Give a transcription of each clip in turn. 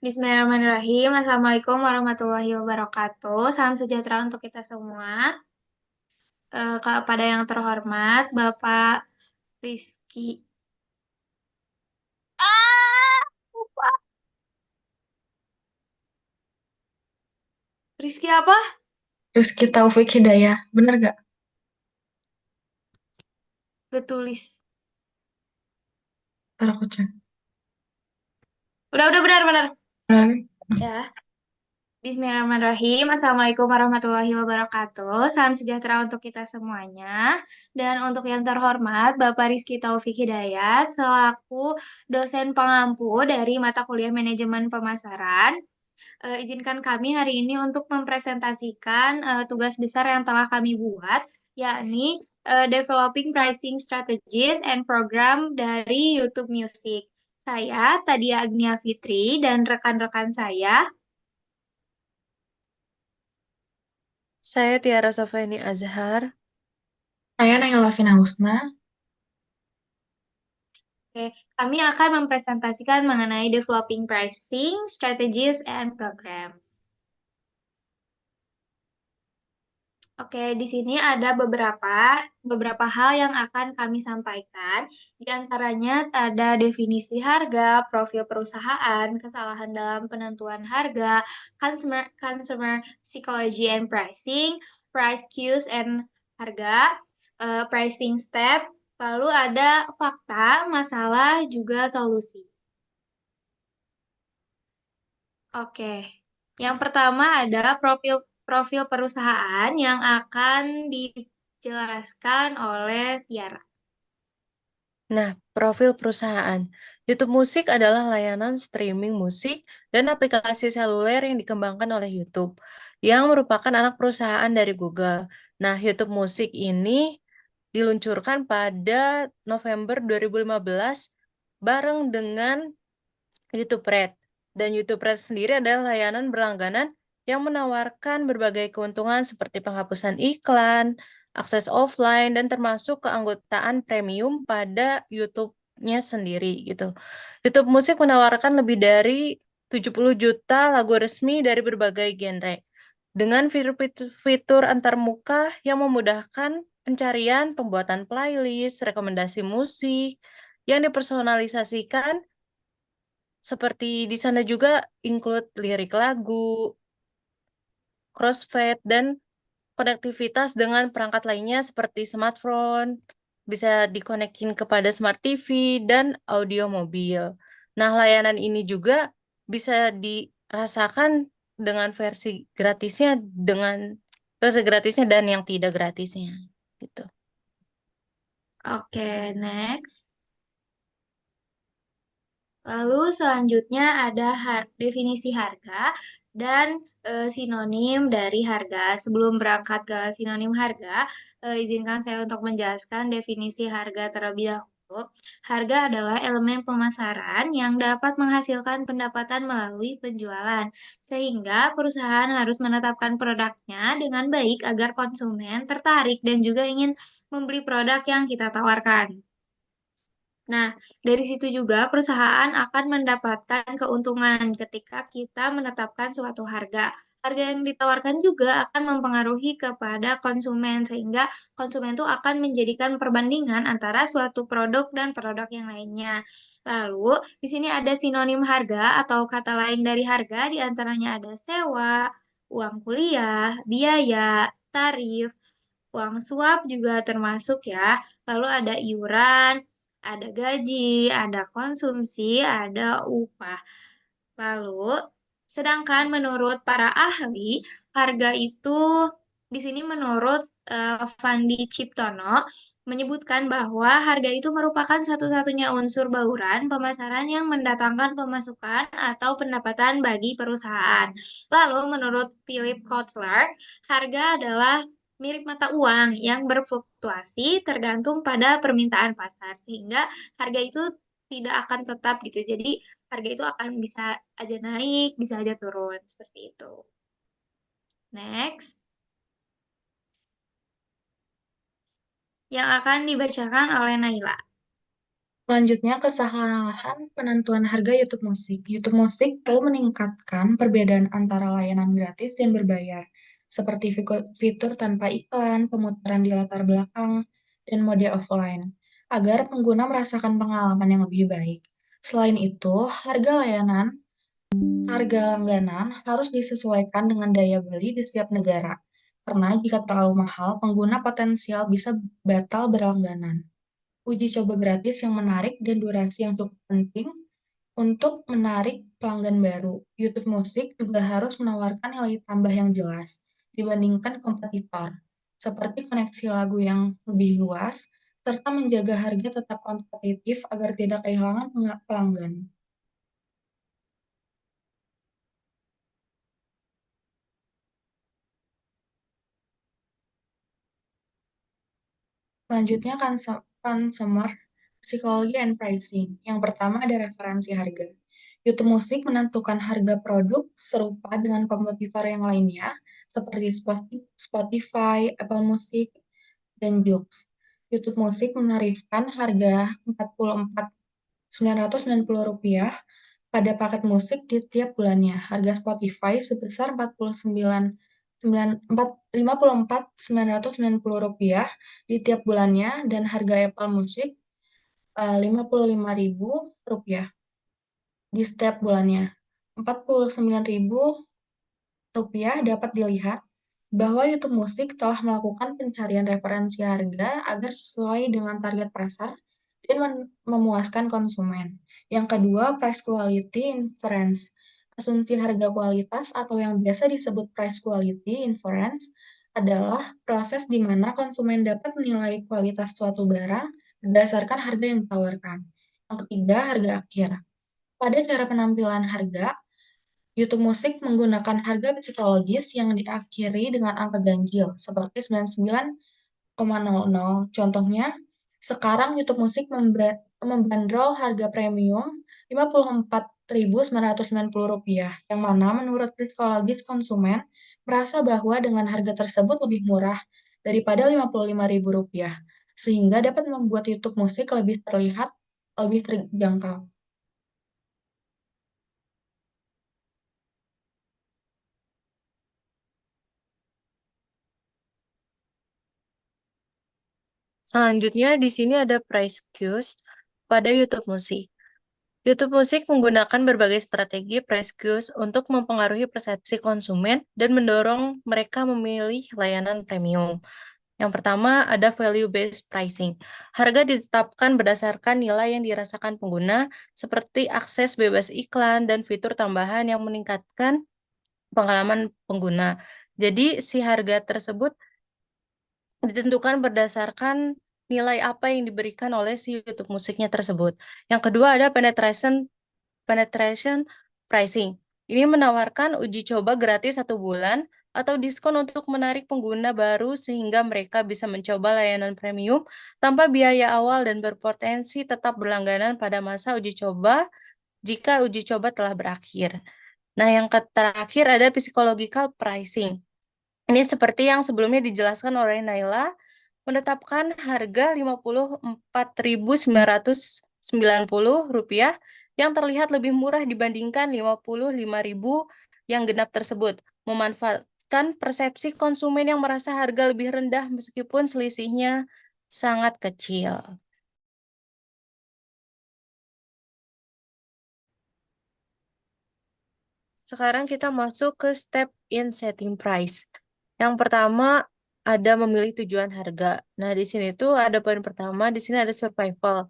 Bismillahirrahmanirrahim. Assalamualaikum warahmatullahi wabarakatuh. Salam sejahtera untuk kita semua. Kepada yang terhormat, Bapak Rizky. Lupa. Rizky apa? Rizky Taufik Hidayah, bener gak? Betulis. Ntar aku cek. Udah benar-benar. Bener. Ya. Bismillahirrahmanirrahim. Assalamualaikum warahmatullahi wabarakatuh. Salam sejahtera untuk kita semuanya. Dan untuk yang terhormat, Bapak Rizky Taufik Hidayat, selaku dosen pengampu dari mata kuliah Manajemen Pemasaran. Izinkan kami hari ini untuk mempresentasikan tugas besar yang telah kami buat, yakni Developing Pricing Strategies and Program dari YouTube Music. Saya, Tadia Agnia Fitri, dan rekan-rekan saya. Saya Tiara Sofeni Azhar. Saya Naila Vina Husna. Oke, kami akan mempresentasikan mengenai Developing Pricing Strategies and Programs. Oke, di sini ada beberapa hal yang akan kami sampaikan. Di antaranya ada definisi harga, profil perusahaan, kesalahan dalam penentuan harga, consumer psychology and pricing, price cues and harga, pricing step, lalu ada fakta, masalah, juga solusi. Oke, yang pertama ada profil profil perusahaan yang akan dijelaskan oleh Tiara. Nah, profil perusahaan. YouTube Musik adalah layanan streaming musik dan aplikasi seluler yang dikembangkan oleh YouTube, yang merupakan anak perusahaan dari Google. Nah, YouTube Musik ini diluncurkan pada November 2015 bareng dengan YouTube Red. Dan YouTube Red sendiri adalah layanan berlangganan yang menawarkan berbagai keuntungan seperti penghapusan iklan, akses offline, dan termasuk keanggotaan premium pada YouTube-nya sendiri gitu. YouTube Musik menawarkan lebih dari 70 juta lagu resmi dari berbagai genre. Dengan fitur antarmuka yang memudahkan pencarian, pembuatan playlist, rekomendasi musik yang dipersonalisasikan seperti di sana juga include lirik lagu, crossfade, dan konektivitas dengan perangkat lainnya seperti smartphone, bisa dikonekin kepada smart TV, dan audio mobil. Nah, layanan ini juga bisa dirasakan dengan versi gratisnya dan yang tidak gratisnya gitu. Oke, next. Lalu selanjutnya ada definisi harga dan sinonim dari harga. Sebelum berangkat ke sinonim harga, izinkan saya untuk menjelaskan definisi harga terlebih dahulu. Harga adalah elemen pemasaran yang dapat menghasilkan pendapatan melalui penjualan, sehingga perusahaan harus menetapkan produknya dengan baik agar konsumen tertarik dan juga ingin membeli produk yang kita tawarkan. Nah, dari situ juga perusahaan akan mendapatkan keuntungan ketika kita menetapkan suatu harga. Harga yang ditawarkan juga akan mempengaruhi kepada konsumen, sehingga konsumen itu akan menjadikan perbandingan antara suatu produk dan produk yang lainnya. Lalu, di sini ada sinonim harga atau kata lain dari harga, di antaranya ada sewa, uang kuliah, biaya, tarif, uang suap juga termasuk ya. Lalu ada iuran, ada gaji, ada konsumsi, ada upah. Lalu, sedangkan menurut para ahli, harga itu di sini menurut Fandi Ciptono menyebutkan bahwa harga itu merupakan satu-satunya unsur bauran pemasaran yang mendatangkan pemasukan atau pendapatan bagi perusahaan. Lalu, menurut Philip Kotler, harga adalah mirip mata uang yang berfluktuasi tergantung pada permintaan pasar, sehingga harga itu tidak akan tetap gitu. Jadi harga itu akan bisa aja naik, bisa aja turun, seperti itu. Next, yang akan dibacakan oleh Naila. Selanjutnya, kesalahan penentuan harga YouTube Musik. YouTube Musik perlu meningkatkan perbedaan antara layanan gratis dan berbayar, seperti fitur tanpa iklan, pemutaran di latar belakang, dan mode offline, agar pengguna merasakan pengalaman yang lebih baik. Selain itu, harga langganan harus disesuaikan dengan daya beli di setiap negara, karena jika terlalu mahal, pengguna potensial bisa batal berlangganan. Uji coba gratis yang menarik dan durasi yang cukup penting untuk menarik pelanggan baru. YouTube Musik juga harus menawarkan nilai tambah yang jelas dibandingkan kompetitor, seperti koneksi lagu yang lebih luas, serta menjaga harga tetap kompetitif agar tidak kehilangan pelanggan. Selanjutnya, consumer psychology and pricing. Yang pertama ada referensi harga. YouTube Musik menentukan harga produk serupa dengan kompetitor yang lainnya, seperti Spotify, Apple Music, dan Joox. YouTube Musik menarifkan harga Rp44.990 pada paket musik di tiap bulannya. Harga Spotify sebesar Rp54.990 di tiap bulannya dan harga Apple Music Rp55.000 di setiap bulannya. Rp49.000 dapat dilihat bahwa YouTube Musik telah melakukan pencarian referensi harga agar sesuai dengan target pasar dan memuaskan konsumen. Yang kedua, price quality inference. Asumsi harga kualitas atau yang biasa disebut price quality inference adalah proses di mana konsumen dapat menilai kualitas suatu barang berdasarkan harga yang ditawarkan. Yang ketiga, harga akhir. Pada cara penampilan harga, YouTube Musik menggunakan harga psikologis yang diakhiri dengan angka ganjil, seperti 99,00. Contohnya, sekarang YouTube Musik membandrol harga premium Rp54.990, yang mana menurut psikologis konsumen merasa bahwa dengan harga tersebut lebih murah daripada Rp55.000, sehingga dapat membuat YouTube Musik lebih terlihat lebih terjangkau. Selanjutnya di sini ada price cues pada YouTube Musik. YouTube Musik menggunakan berbagai strategi price cues untuk mempengaruhi persepsi konsumen dan mendorong mereka memilih layanan premium. Yang pertama ada value-based pricing. Harga ditetapkan berdasarkan nilai yang dirasakan pengguna, seperti akses bebas iklan dan fitur tambahan yang meningkatkan pengalaman pengguna. Jadi, si harga tersebut ditentukan berdasarkan nilai apa yang diberikan oleh si YouTube musiknya tersebut. Yang kedua ada penetration pricing. Ini menawarkan uji coba gratis 1 bulan atau diskon untuk menarik pengguna baru sehingga mereka bisa mencoba layanan premium tanpa biaya awal dan berpotensi tetap berlangganan pada masa uji coba jika uji coba telah berakhir. Nah, yang terakhir ada psychological pricing. Ini seperti yang sebelumnya dijelaskan oleh Naila, menetapkan harga Rp54.990 yang terlihat lebih murah dibandingkan Rp55.000 yang genap tersebut, memanfaatkan persepsi konsumen yang merasa harga lebih rendah meskipun selisihnya sangat kecil. Sekarang kita masuk ke step in setting price. Yang pertama ada memilih tujuan harga. Nah, di sini tuh ada poin pertama, di sini ada survival.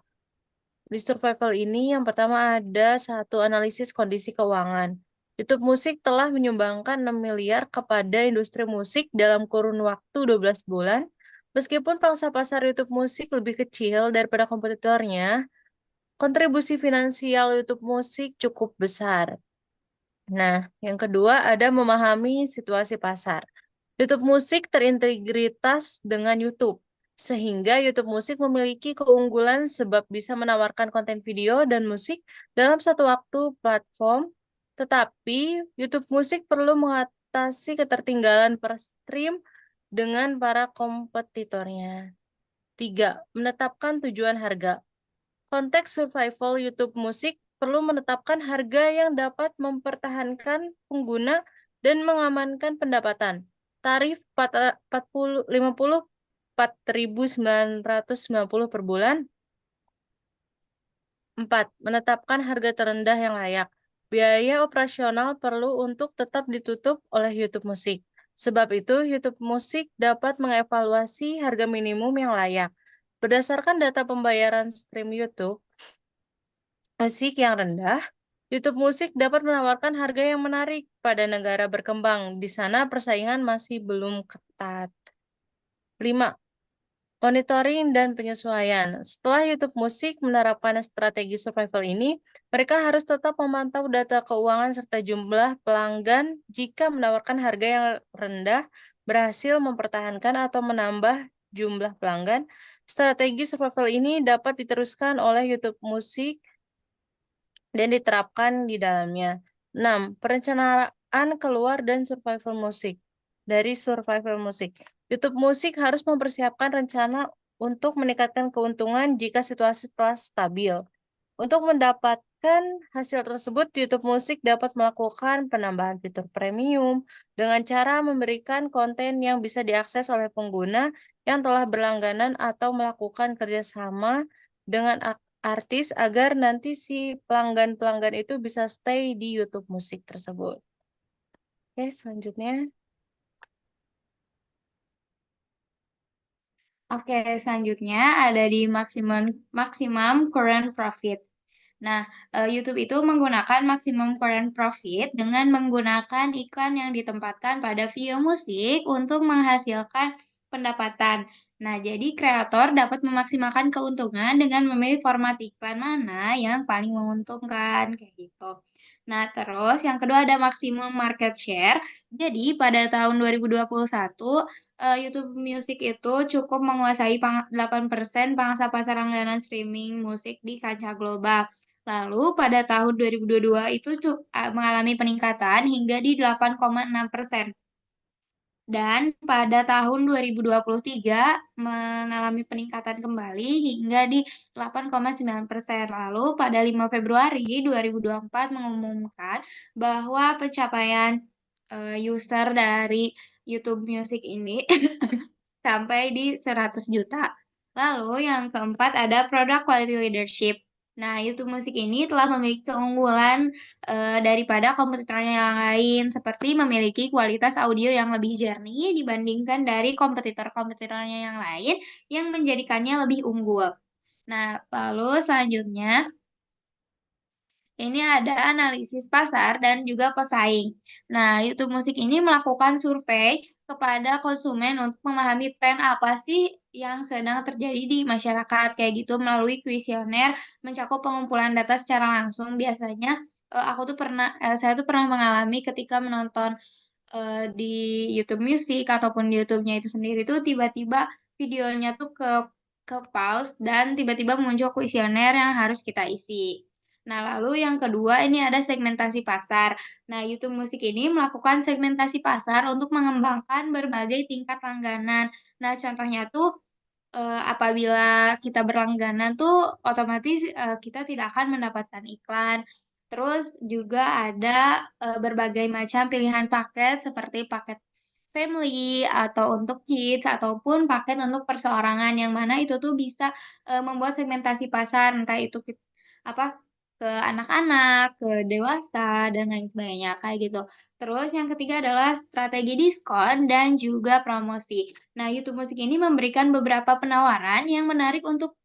Di survival ini yang pertama ada satu analisis kondisi keuangan. YouTube Musik telah menyumbangkan 6 miliar kepada industri musik dalam kurun waktu 12 bulan. Meskipun pangsa pasar YouTube Musik lebih kecil daripada kompetitornya, kontribusi finansial YouTube Musik cukup besar. Nah, yang kedua ada memahami situasi pasar. YouTube Musik terintegritas dengan YouTube, sehingga YouTube Musik memiliki keunggulan sebab bisa menawarkan konten video dan musik dalam satu waktu platform, tetapi YouTube Musik perlu mengatasi ketertinggalan per stream dengan para kompetitornya. 3. Menetapkan tujuan harga. konteks survival YouTube musik perlu menetapkan harga yang dapat mempertahankan pengguna dan mengamankan pendapatan. Tarif 4.990 per bulan. 4. Menetapkan harga terendah yang layak. Biaya operasional perlu untuk tetap ditutup oleh YouTube Musik. Sebab itu, YouTube Musik dapat mengevaluasi harga minimum yang layak. Berdasarkan data pembayaran stream YouTube musik yang rendah, YouTube Musik dapat menawarkan harga yang menarik pada negara berkembang. Di sana persaingan masih belum ketat. 5. Monitoring dan penyesuaian. Setelah YouTube Musik menerapkan strategi survival ini, mereka harus tetap memantau data keuangan serta jumlah pelanggan jika menawarkan harga yang rendah, berhasil mempertahankan atau menambah jumlah pelanggan. Strategi survival ini dapat diteruskan oleh YouTube Musik dan diterapkan di dalamnya. 6. Perencanaan keluar dan survival musik. Dari survival musik, YouTube Musik harus mempersiapkan rencana untuk meningkatkan keuntungan jika situasi telah stabil. Untuk mendapatkan hasil tersebut, YouTube Musik dapat melakukan penambahan fitur premium dengan cara memberikan konten yang bisa diakses oleh pengguna yang telah berlangganan atau melakukan kerjasama dengan artis agar nanti si pelanggan-pelanggan itu bisa stay di YouTube Musik tersebut. Oke, selanjutnya. Oke, selanjutnya ada di maximum current profit. Nah, YouTube itu menggunakan maximum current profit dengan menggunakan iklan yang ditempatkan pada video musik untuk menghasilkan pendapatan. Nah, jadi kreator dapat memaksimalkan keuntungan dengan memilih format iklan mana yang paling menguntungkan, kayak gitu. Nah, terus yang kedua ada maximum market share. Jadi, pada tahun 2021, YouTube Music itu cukup menguasai 8% pangsa pasar langganan streaming musik di kancah global. Lalu pada tahun 2022 itu mengalami peningkatan hingga di 8,6%. Dan pada tahun 2023 mengalami peningkatan kembali hingga di 8,9%. Lalu pada 5 Februari 2024 mengumumkan bahwa pencapaian user dari YouTube Music ini sampai di 100 juta. Lalu yang keempat ada product quality leadership. Nah, YouTube Musik ini telah memiliki keunggulan daripada kompetitornya yang lain, seperti memiliki kualitas audio yang lebih jernih dibandingkan dari kompetitor-kompetitornya yang lain yang menjadikannya lebih unggul. Nah, lalu selanjutnya ini ada analisis pasar dan juga pesaing. Nah, YouTube Musik ini melakukan survei kepada konsumen untuk memahami tren apa sih yang sedang terjadi di masyarakat. Kayak gitu melalui kuesioner mencakup pengumpulan data secara langsung. Biasanya saya tuh pernah mengalami ketika menonton di YouTube Music ataupun di YouTube-nya itu sendiri tuh tiba-tiba videonya tuh ke pause dan tiba-tiba muncul kuesioner yang harus kita isi. Nah, lalu yang kedua ini ada segmentasi pasar. Nah, YouTube Musik ini melakukan segmentasi pasar untuk mengembangkan berbagai tingkat langganan. Nah, contohnya tuh apabila kita berlangganan tuh otomatis kita tidak akan mendapatkan iklan. Terus juga ada berbagai macam pilihan paket seperti paket family atau untuk kids ataupun paket untuk perseorangan yang mana itu tuh bisa membuat segmentasi pasar entah itu apa ke anak-anak, ke dewasa dan lain sebagainya kayak gitu. Terus yang ketiga adalah strategi diskon dan juga promosi. Nah, YouTube Musik ini memberikan beberapa penawaran yang menarik untuk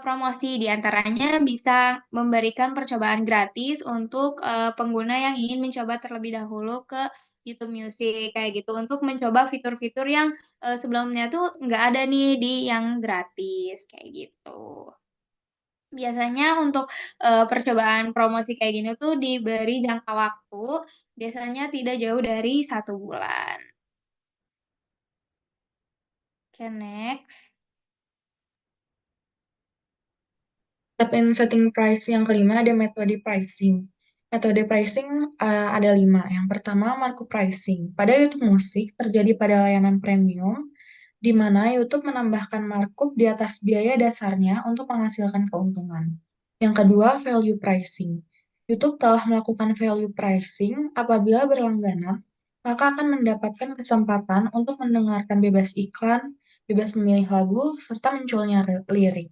promosi. Di antaranya bisa memberikan percobaan gratis untuk pengguna yang ingin mencoba terlebih dahulu ke YouTube Music kayak gitu untuk mencoba fitur-fitur yang sebelumnya tuh nggak ada nih di yang gratis kayak gitu. Biasanya untuk percobaan promosi kayak gini tuh diberi jangka waktu, biasanya tidak jauh dari 1 bulan. Oke, next. Step in setting price yang kelima ada metode pricing. Metode pricing ada 5. Yang pertama, markup pricing. Pada YouTube Musik terjadi pada layanan premium, di mana YouTube menambahkan markup di atas biaya dasarnya untuk menghasilkan keuntungan. Yang kedua, value pricing. YouTube telah melakukan value pricing apabila berlangganan, maka akan mendapatkan kesempatan untuk mendengarkan bebas iklan, bebas memilih lagu, serta munculnya lirik.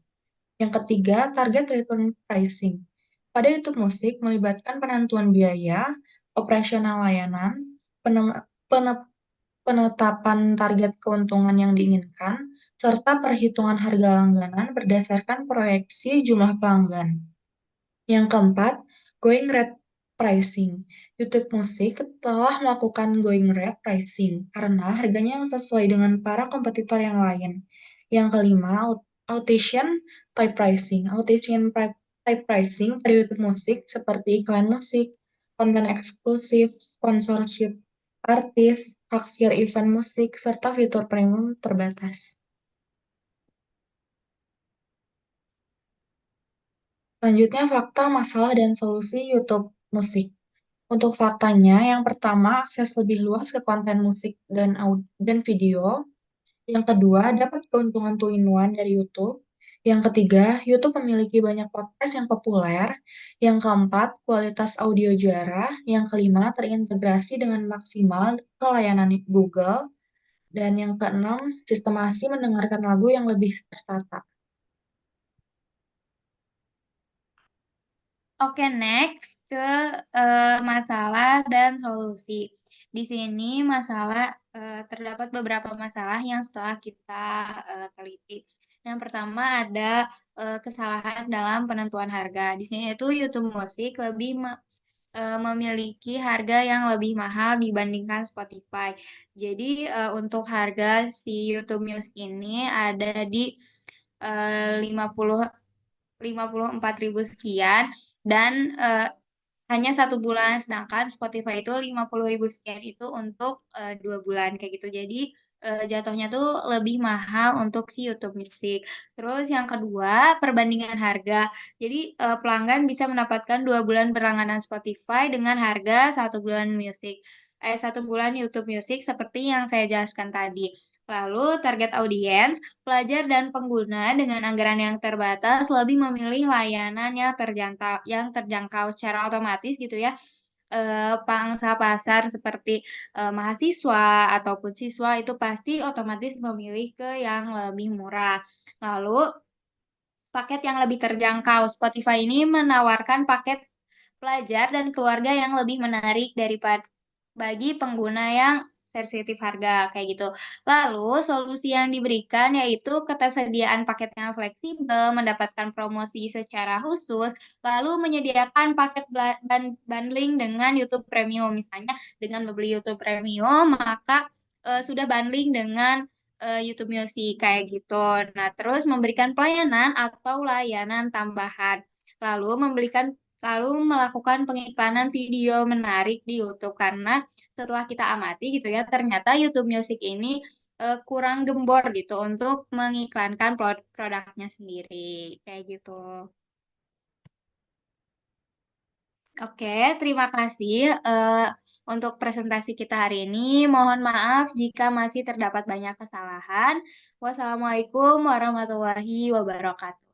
Yang ketiga, target return pricing. Pada YouTube Musik melibatkan penentuan biaya, operasional layanan, penem- pene- penetapan target keuntungan yang diinginkan, serta perhitungan harga langganan berdasarkan proyeksi jumlah pelanggan. Yang keempat, going rate pricing. YouTube Musik telah melakukan going rate pricing karena harganya yang sesuai dengan para kompetitor yang lain. Yang kelima, audition type pricing. Type pricing pada YouTube Musik seperti iklan musik, konten eksklusif, sponsorship artis, taksir event musik, serta fitur premium terbatas. Selanjutnya, fakta, masalah, dan solusi YouTube Musik. Untuk faktanya, yang pertama, akses lebih luas ke konten musik dan video. Yang kedua, dapat keuntungan two-in-one dari YouTube. Yang ketiga, YouTube memiliki banyak podcast yang populer. Yang keempat, kualitas audio juara. Yang kelima, terintegrasi dengan maksimal ke layanan Google. Dan yang keenam, sistemasi mendengarkan lagu yang lebih tertata. Oke, next ke masalah dan solusi. Di sini terdapat beberapa masalah yang setelah kita teliti. Yang pertama ada kesalahan dalam penentuan harga. Di sini itu YouTube Musik memiliki harga yang lebih mahal dibandingkan Spotify. Jadi untuk harga si YouTube Music ini ada di 50 54.000 sekian dan hanya 1 bulan, sedangkan Spotify itu 50.000 sekian itu untuk 2 bulan kayak gitu. Jadi jatuhnya tuh lebih mahal untuk si YouTube Music. Terus yang kedua, perbandingan harga. Jadi pelanggan bisa mendapatkan 2 bulan berlangganan Spotify dengan harga 1 bulan satu bulan YouTube Music seperti yang saya jelaskan tadi. Lalu target audiens, pelajar dan pengguna dengan anggaran yang terbatas lebih memilih layanan yang terjangkau secara otomatis gitu ya. Pangsa pasar seperti mahasiswa ataupun siswa itu pasti otomatis memilih ke yang lebih murah. Lalu paket yang lebih terjangkau. Spotify ini menawarkan paket pelajar dan keluarga yang lebih menarik daripada bagi pengguna yang sensitif harga kayak gitu. Lalu solusi yang diberikan yaitu ketersediaan paket yang fleksibel, mendapatkan promosi secara khusus, lalu menyediakan paket bundling dengan YouTube Premium. Misalnya dengan membeli YouTube Premium maka sudah bundling dengan YouTube Music kayak gitu. Nah, terus memberikan pelayanan atau layanan tambahan. Lalu lalu melakukan pengiklanan video menarik di YouTube karena setelah kita amati gitu ya, ternyata YouTube Music ini kurang gembor gitu untuk mengiklankan produknya sendiri kayak gitu. Oke, terima kasih untuk presentasi kita hari ini. Mohon maaf jika masih terdapat banyak kesalahan. Wassalamualaikum warahmatullahi wabarakatuh.